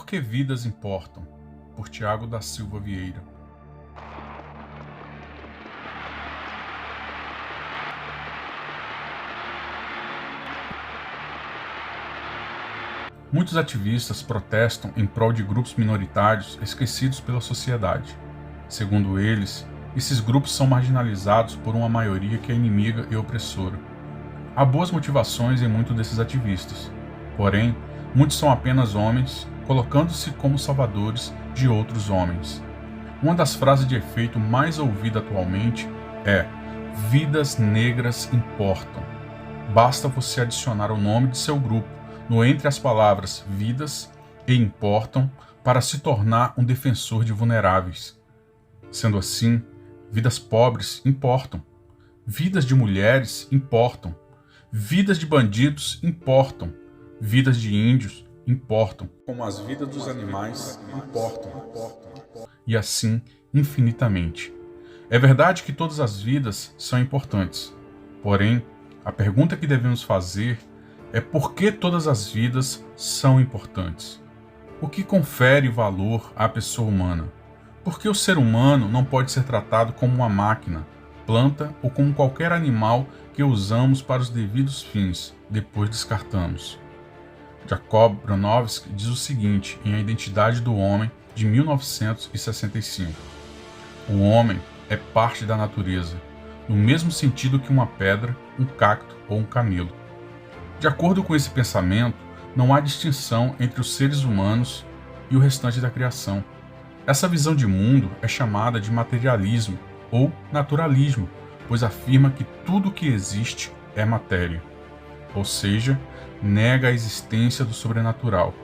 Porque vidas importam, por Tiago da Silva Vieira. Muitos ativistas protestam em prol de grupos minoritários esquecidos pela sociedade. Segundo eles, esses grupos são marginalizados por uma maioria que é inimiga e opressora. Há boas motivações em muitos desses ativistas, porém, muitos são apenas homens, colocando-se como salvadores de outros homens. Uma das frases de efeito mais ouvida atualmente é: vidas negras importam. Basta você adicionar o nome de seu grupo no entre as palavras vidas e importam para se tornar um defensor de vulneráveis. Sendo assim, vidas pobres importam, vidas de mulheres importam, vidas de bandidos importam, vidas de índios importam, como as vidas dos animais importam, e assim infinitamente. É verdade que todas as vidas são importantes, porém, a pergunta que devemos fazer é por que todas as vidas são importantes? O que confere valor à pessoa humana? Por que o ser humano não pode ser tratado como uma máquina, planta ou como qualquer animal que usamos para os devidos fins, depois descartamos? Jacob Bronowski diz o seguinte em A Identidade do Homem, de 1965. O homem é parte da natureza, no mesmo sentido que uma pedra, um cacto ou um camelo. De acordo com esse pensamento, não há distinção entre os seres humanos e o restante da criação. Essa visão de mundo é chamada de materialismo ou naturalismo, pois afirma que tudo o que existe é matéria. Ou seja, nega a existência do sobrenatural,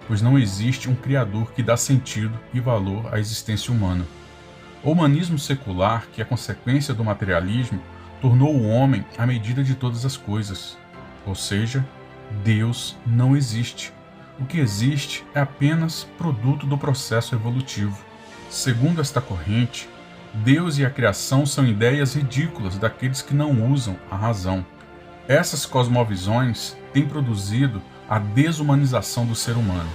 pois não existe um Criador que dá sentido e valor à existência humana. O humanismo secular, que é consequência do materialismo, tornou o homem a medida de todas as coisas. Ou seja, Deus não existe. O que existe é apenas produto do processo evolutivo. Segundo esta corrente, Deus e a criação são ideias ridículas daqueles que não usam a razão. Essas cosmovisões têm produzido a desumanização do ser humano.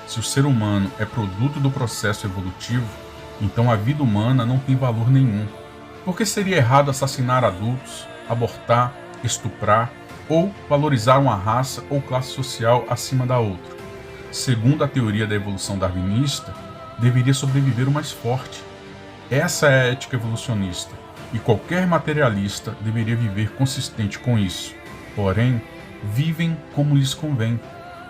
Se o ser humano é produto do processo evolutivo, então a vida humana não tem valor nenhum. Por que seria errado assassinar adultos, abortar, estuprar ou valorizar uma raça ou classe social acima da outra? Segundo a teoria da evolução darwinista, deveria sobreviver o mais forte. Essa é a ética evolucionista, e qualquer materialista deveria viver consistente com isso. Porém, vivem como lhes convém.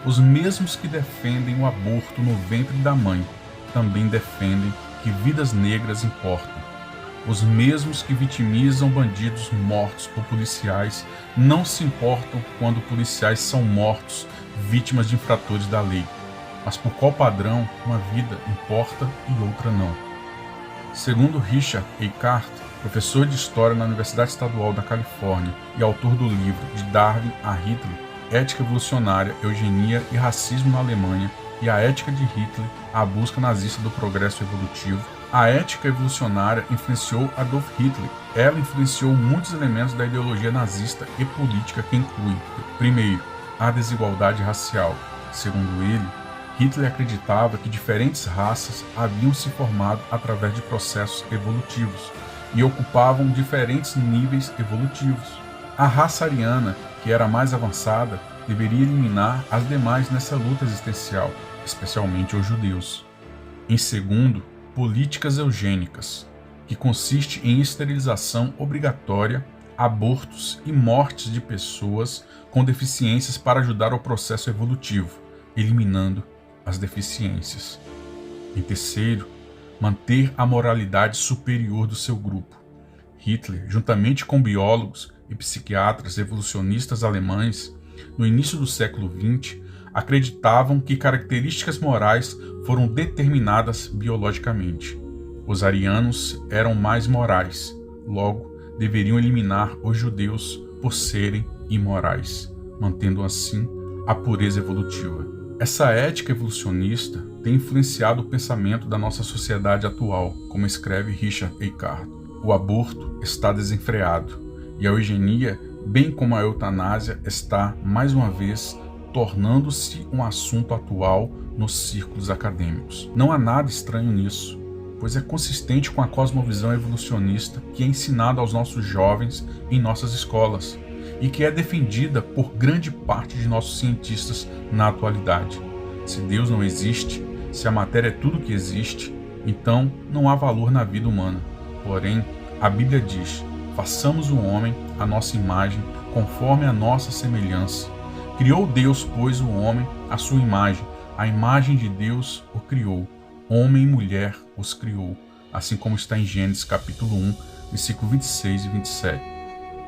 Os mesmos que defendem o aborto no ventre da mãe também defendem que vidas negras importam. Os mesmos que vitimizam bandidos mortos por policiais não se importam quando policiais são mortos, vítimas de infratores da lei. Mas por qual padrão uma vida importa e outra não? Segundo Richard Eckart, professor de História na Universidade Estadual da Califórnia e autor do livro De Darwin a Hitler, Ética Evolucionária, Eugenia e Racismo na Alemanha e a Ética de Hitler, a busca nazista do progresso evolutivo, a ética evolucionária influenciou Adolf Hitler. Ela influenciou muitos elementos da ideologia nazista e política que incluem, primeiro, a desigualdade racial. Segundo ele, Hitler acreditava que diferentes raças haviam se formado através de processos evolutivos e ocupavam diferentes níveis evolutivos. A raça ariana, que era mais avançada, deveria eliminar as demais nessa luta existencial, especialmente os judeus. Em segundo, políticas eugênicas, que consiste em esterilização obrigatória, abortos e mortes de pessoas com deficiências para ajudar ao processo evolutivo, eliminando as deficiências. Em terceiro, manter a moralidade superior do seu grupo. Hitler, juntamente com biólogos e psiquiatras evolucionistas alemães, no início do século XX, acreditavam que características morais foram determinadas biologicamente. Os arianos eram mais morais, logo deveriam eliminar os judeus por serem imorais, mantendo assim a pureza evolutiva. Essa ética evolucionista tem influenciado o pensamento da nossa sociedade atual, como escreve Richard Eckart. O aborto está desenfreado e a eugenia, bem como a eutanásia, está, mais uma vez, tornando-se um assunto atual nos círculos acadêmicos. Não há nada estranho nisso, pois é consistente com a cosmovisão evolucionista que é ensinada aos nossos jovens em nossas escolas e que é defendida por grande parte de nossos cientistas na atualidade. Se Deus não existe, se a matéria é tudo que existe, então não há valor na vida humana. Porém, a Bíblia diz: façamos o homem à nossa imagem, conforme a nossa semelhança. Criou Deus, pois, o homem à sua imagem. A imagem de Deus o criou. Homem e mulher os criou. Assim como está em Gênesis capítulo 1, versículo 26 e 27.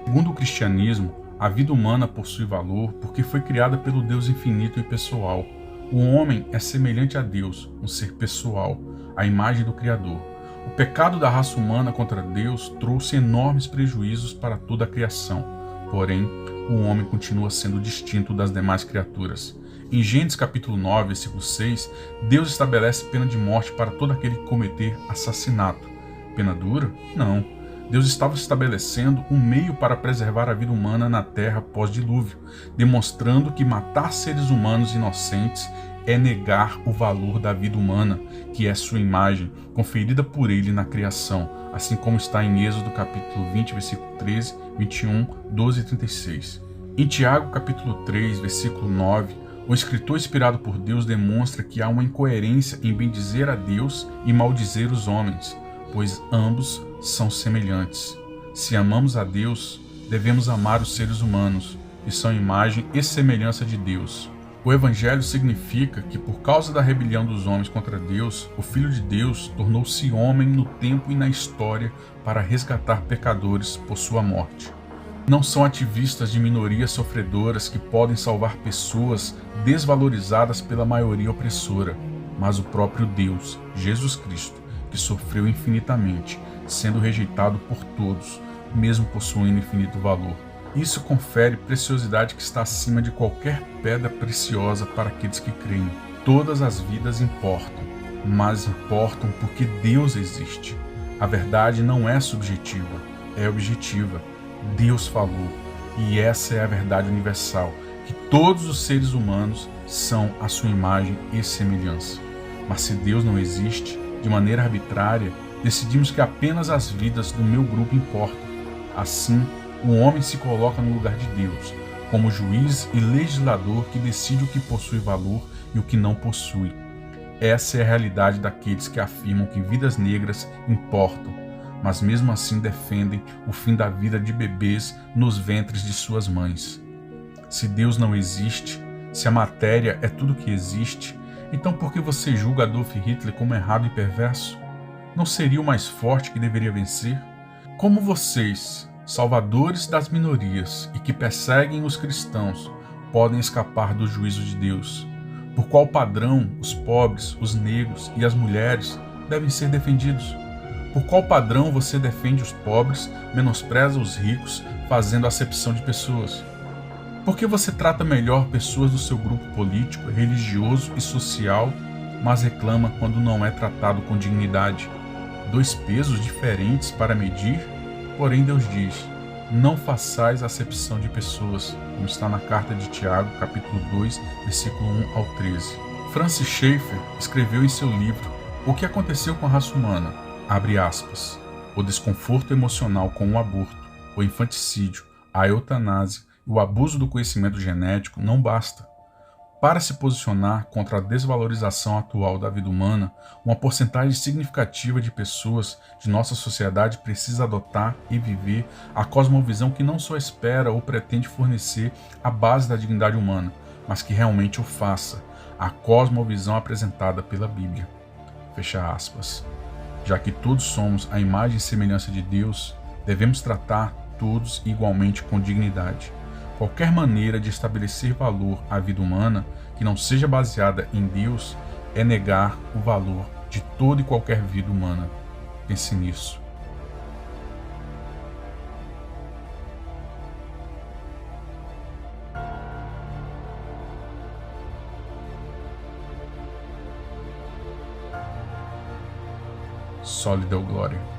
Segundo o cristianismo, a vida humana possui valor porque foi criada pelo Deus infinito e pessoal. O homem é semelhante a Deus, um ser pessoal, a imagem do Criador. O pecado da raça humana contra Deus trouxe enormes prejuízos para toda a criação. Porém, o homem continua sendo distinto das demais criaturas. Em Gênesis capítulo 9, versículo 6, Deus estabelece pena de morte para todo aquele que cometer assassinato. Pena dura? Não. Deus estava estabelecendo um meio para preservar a vida humana na terra pós-dilúvio, demonstrando que matar seres humanos inocentes é negar o valor da vida humana, que é sua imagem, conferida por ele na criação, assim como está em Êxodo capítulo 20, versículo 13, 21, 12 e 36. Em Tiago capítulo 3, versículo 9, o escritor inspirado por Deus demonstra que há uma incoerência em bendizer a Deus e maldizer os homens, pois ambos são semelhantes. Se amamos a Deus, devemos amar os seres humanos, que são imagem e semelhança de Deus. O Evangelho significa que, por causa da rebelião dos homens contra Deus, o Filho de Deus tornou-se homem no tempo e na história para resgatar pecadores por sua morte. Não são ativistas de minorias sofredoras que podem salvar pessoas desvalorizadas pela maioria opressora, mas o próprio Deus, Jesus Cristo, que sofreu infinitamente, sendo rejeitado por todos, mesmo possuindo infinito valor. Isso confere preciosidade que está acima de qualquer pedra preciosa para aqueles que creem. Todas as vidas importam, mas importam porque Deus existe. A verdade não é subjetiva, é objetiva. Deus falou, e essa é a verdade universal, que todos os seres humanos são a sua imagem e semelhança. Mas se Deus não existe, de maneira arbitrária, decidimos que apenas as vidas do meu grupo importam. Assim, o homem se coloca no lugar de Deus, como juiz e legislador que decide o que possui valor e o que não possui. Essa é a realidade daqueles que afirmam que vidas negras importam, mas mesmo assim defendem o fim da vida de bebês nos ventres de suas mães. Se Deus não existe, se a matéria é tudo que existe, então por que você julga Adolf Hitler como errado e perverso? Não seria o mais forte que deveria vencer? Como vocês, salvadores das minorias e que perseguem os cristãos, podem escapar do juízo de Deus? Por qual padrão os pobres, os negros e as mulheres devem ser defendidos? Por qual padrão você defende os pobres, menospreza os ricos, fazendo acepção de pessoas? Por que você trata melhor pessoas do seu grupo político, religioso e social, mas reclama quando não é tratado com dignidade? Dois pesos diferentes para medir? Porém, Deus diz: não façais acepção de pessoas, como está na carta de Tiago, capítulo 2, versículo 1 ao 13. Francis Schaeffer escreveu em seu livro O que aconteceu com a raça humana? Abre aspas. O desconforto emocional com o aborto, o infanticídio, a eutanásia e o abuso do conhecimento genético não basta. Para se posicionar contra a desvalorização atual da vida humana, uma porcentagem significativa de pessoas de nossa sociedade precisa adotar e viver a cosmovisão que não só espera ou pretende fornecer a base da dignidade humana, mas que realmente o faça, a cosmovisão apresentada pela Bíblia. Fecha aspas. Já que todos somos a imagem e semelhança de Deus, devemos tratar todos igualmente com dignidade. Qualquer maneira de estabelecer valor à vida humana que não seja baseada em Deus é negar o valor de toda e qualquer vida humana. Pense nisso. Sólida Glória.